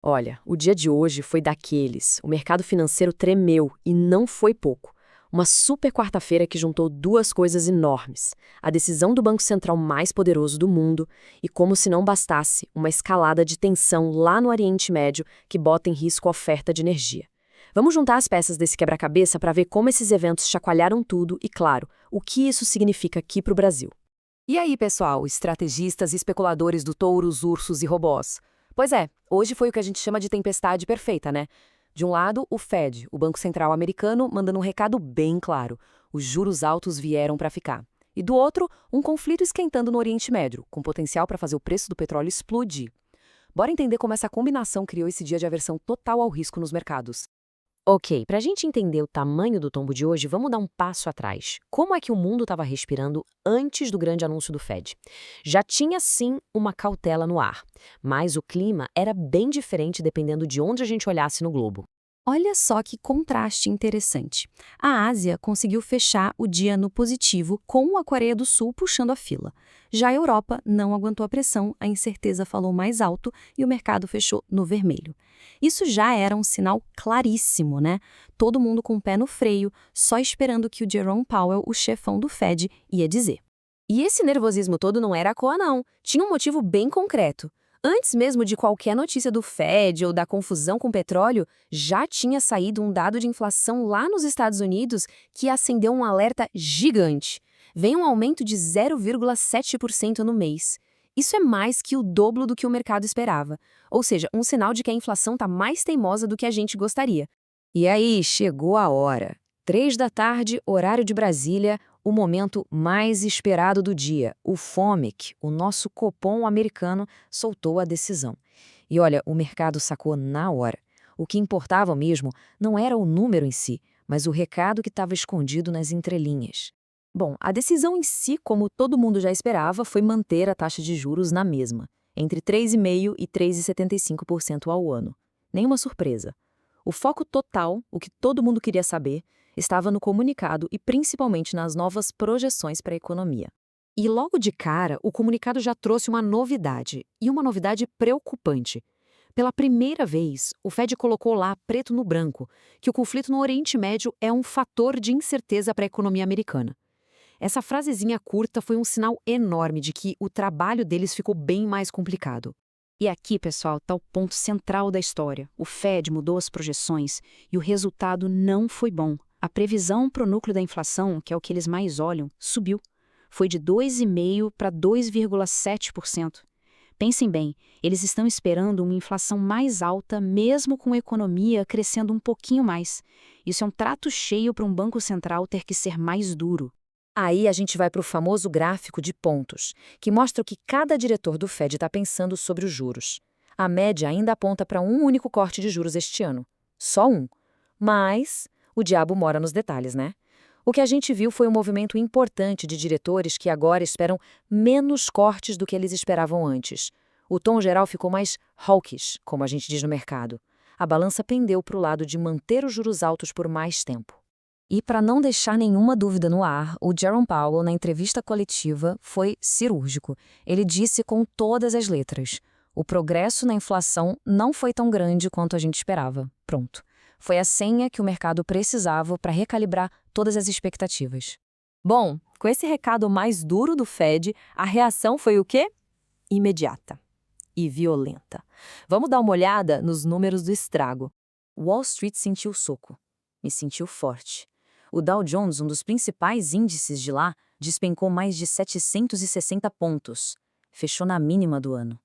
Olha, o dia de hoje foi daqueles. O mercado financeiro tremeu e não foi pouco. Uma super quarta-feira que juntou duas coisas enormes: a decisão do Banco Central mais poderoso do mundo e, como se não bastasse, uma escalada de tensão lá no Oriente Médio que bota em risco a oferta de energia. Vamos juntar as peças desse quebra-cabeça para ver como esses eventos chacoalharam tudo e, claro, o que isso significa aqui para o Brasil. E aí, pessoal, estrategistas e especuladores do touros, ursos e robôs? Pois é, hoje foi o que a gente chama de tempestade perfeita, né? De um lado, o Fed, o Banco Central americano, mandando um recado bem claro: os juros altos vieram para ficar. E do outro, um conflito esquentando no Oriente Médio, com potencial para fazer o preço do petróleo explodir. Bora entender como essa combinação criou esse dia de aversão total ao risco nos mercados. Ok, para a gente entender o tamanho do tombo de hoje, vamos dar um passo atrás. Como é que o mundo estava respirando antes do grande anúncio do Fed? Já tinha sim uma cautela no ar, mas o clima era bem diferente dependendo de onde a gente olhasse no globo. Olha só que contraste interessante. A Ásia conseguiu fechar o dia no positivo, com a Coreia do Sul puxando a fila. Já a Europa não aguentou a pressão, a incerteza falou mais alto e o mercado fechou no vermelho. Isso já era um sinal claríssimo, né? Todo mundo com o pé no freio, só esperando o que o Jerome Powell, o chefão do Fed, ia dizer. E esse nervosismo todo não era à toa, não. Tinha um motivo bem concreto. Antes mesmo de qualquer notícia do Fed ou da confusão com o petróleo, já tinha saído um dado de inflação lá nos Estados Unidos que acendeu um alerta gigante. Vem um aumento de 0,7% no mês. Isso é mais que o dobro do que o mercado esperava. Ou seja, um sinal de que a inflação está mais teimosa do que a gente gostaria. E aí, chegou a hora. 3 da tarde, horário de Brasília, o momento mais esperado do dia. O FOMC, o nosso Copom americano, soltou a decisão. E olha, o mercado sacou na hora. O que importava mesmo não era o número em si, mas o recado que estava escondido nas entrelinhas. Bom, a decisão em si, como todo mundo já esperava, foi manter a taxa de juros na mesma, entre 3,5% e 3,75% ao ano. Nenhuma surpresa. O foco total, o que todo mundo queria saber, estava no comunicado e principalmente nas novas projeções para a economia. E logo de cara, o comunicado já trouxe uma novidade, e uma novidade preocupante. Pela primeira vez, o Fed colocou lá, preto no branco, que o conflito no Oriente Médio é um fator de incerteza para a economia americana. Essa frasezinha curta foi um sinal enorme de que o trabalho deles ficou bem mais complicado. E aqui, pessoal, está o ponto central da história. O Fed mudou as projeções e o resultado não foi bom. A previsão para o núcleo da inflação, que é o que eles mais olham, subiu. Foi de 2,5% para 2,7%. Pensem bem, eles estão esperando uma inflação mais alta mesmo com a economia crescendo um pouquinho mais. Isso é um trato cheio para um banco central ter que ser mais duro. Aí a gente vai para o famoso gráfico de pontos, que mostra o que cada diretor do Fed está pensando sobre os juros. A média ainda aponta para um único corte de juros este ano. Só um. Mas o diabo mora nos detalhes, né? O que a gente viu foi um movimento importante de diretores que agora esperam menos cortes do que eles esperavam antes. O tom geral ficou mais hawkish, como a gente diz no mercado. A balança pendeu para o lado de manter os juros altos por mais tempo. E para não deixar nenhuma dúvida no ar, o Jerome Powell, na entrevista coletiva, foi cirúrgico. Ele disse com todas as letras: o progresso na inflação não foi tão grande quanto a gente esperava. Pronto. Foi a senha que o mercado precisava para recalibrar todas as expectativas. Bom, com esse recado mais duro do Fed, a reação foi o quê? Imediata e violenta. Vamos dar uma olhada nos números do estrago. Wall Street sentiu o soco e sentiu forte. O Dow Jones, um dos principais índices de lá, despencou mais de 760 pontos. Fechou na mínima do ano.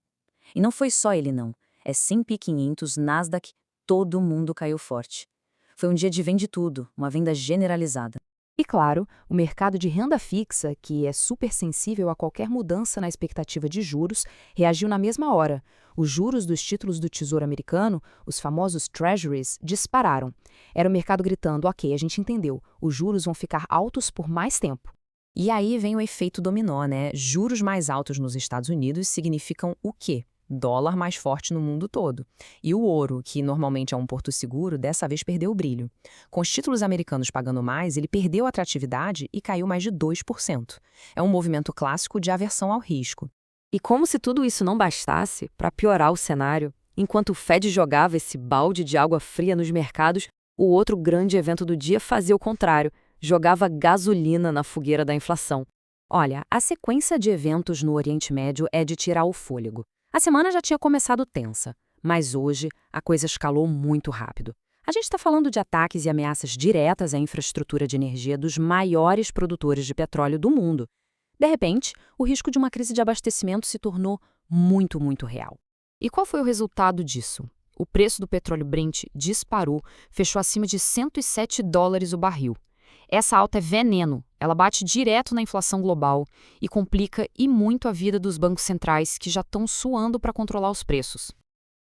E não foi só ele, não. S&P 500, Nasdaq, todo mundo caiu forte. Foi um dia de vende tudo, uma venda generalizada. E claro, o mercado de renda fixa, que é super sensível a qualquer mudança na expectativa de juros, reagiu na mesma hora. Os juros dos títulos do Tesouro Americano, os famosos Treasuries, dispararam. Era o mercado gritando: ok, a gente entendeu, os juros vão ficar altos por mais tempo. E aí vem o efeito dominó, né? Juros mais altos nos Estados Unidos significam o quê? Dólar mais forte no mundo todo. E o ouro, que normalmente é um porto seguro, dessa vez perdeu o brilho. Com os títulos americanos pagando mais, ele perdeu a atratividade e caiu mais de 2%. É um movimento clássico de aversão ao risco. E como se tudo isso não bastasse, para piorar o cenário, Enquanto o Fed jogava esse balde de água fria nos mercados, o outro grande evento do dia fazia o contrário, jogava gasolina na fogueira da inflação. Olha, a sequência de eventos no Oriente Médio é de tirar o fôlego. A semana já tinha começado tensa, mas hoje a coisa escalou muito rápido. A gente está falando de ataques e ameaças diretas à infraestrutura de energia dos maiores produtores de petróleo do mundo. De repente, o risco de uma crise de abastecimento se tornou muito, muito real. E qual foi o resultado disso? O preço do petróleo Brent disparou, fechou acima de $107 o barril. Essa alta é veneno, ela bate direto na inflação global e complica e muito a vida dos bancos centrais que já estão suando para controlar os preços.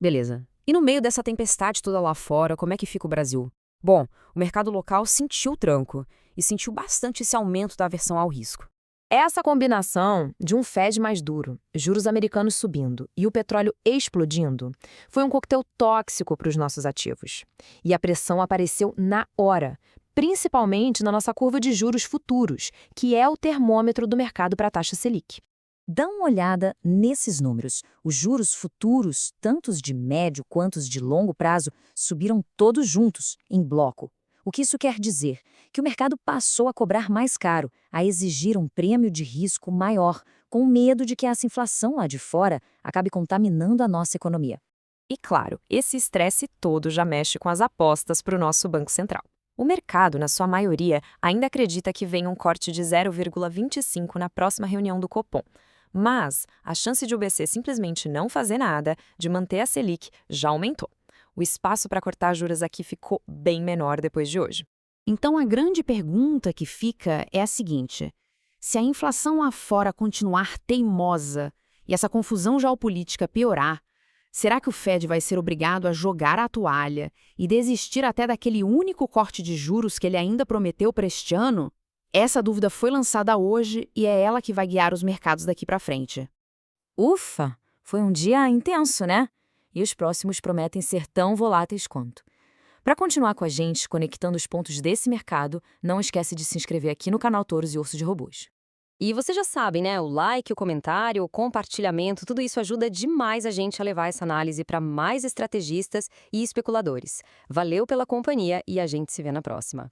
Beleza. E no meio dessa tempestade toda lá fora, como é que fica o Brasil? Bom, o mercado local sentiu o tranco e sentiu bastante esse aumento da aversão ao risco. Essa combinação de um Fed mais duro, juros americanos subindo e o petróleo explodindo foi um coquetel tóxico para os nossos ativos. E a pressão apareceu na hora, principalmente na nossa curva de juros futuros, que é o termômetro do mercado para a taxa Selic. Dá uma olhada nesses números. Os juros futuros, tanto os de médio quanto os de longo prazo, subiram todos juntos, em bloco. O que isso quer dizer? Que o mercado passou a cobrar mais caro, a exigir um prêmio de risco maior, com medo de que essa inflação lá de fora acabe contaminando a nossa economia. E claro, esse estresse todo já mexe com as apostas para o nosso Banco Central. O mercado, na sua maioria, ainda acredita que vem um corte de 0,25 na próxima reunião do Copom. Mas a chance de o BC simplesmente não fazer nada, de manter a Selic, já aumentou. O espaço para cortar juros aqui ficou bem menor depois de hoje. Então a grande pergunta que fica é a seguinte: se a inflação lá fora continuar teimosa e essa confusão geopolítica piorar, será que o Fed vai ser obrigado a jogar a toalha e desistir até daquele único corte de juros que ele ainda prometeu para este ano? Essa dúvida foi lançada hoje e é ela que vai guiar os mercados daqui para frente. Ufa! Foi um dia intenso, né? E os próximos prometem ser tão voláteis quanto. Para continuar com a gente, conectando os pontos desse mercado, não esquece de se inscrever aqui no canal Touros e Urso de Robôs. E vocês já sabem, né? O like, o comentário, o compartilhamento, tudo isso ajuda demais a gente a levar essa análise para mais estrategistas e especuladores. Valeu pela companhia e a gente se vê na próxima.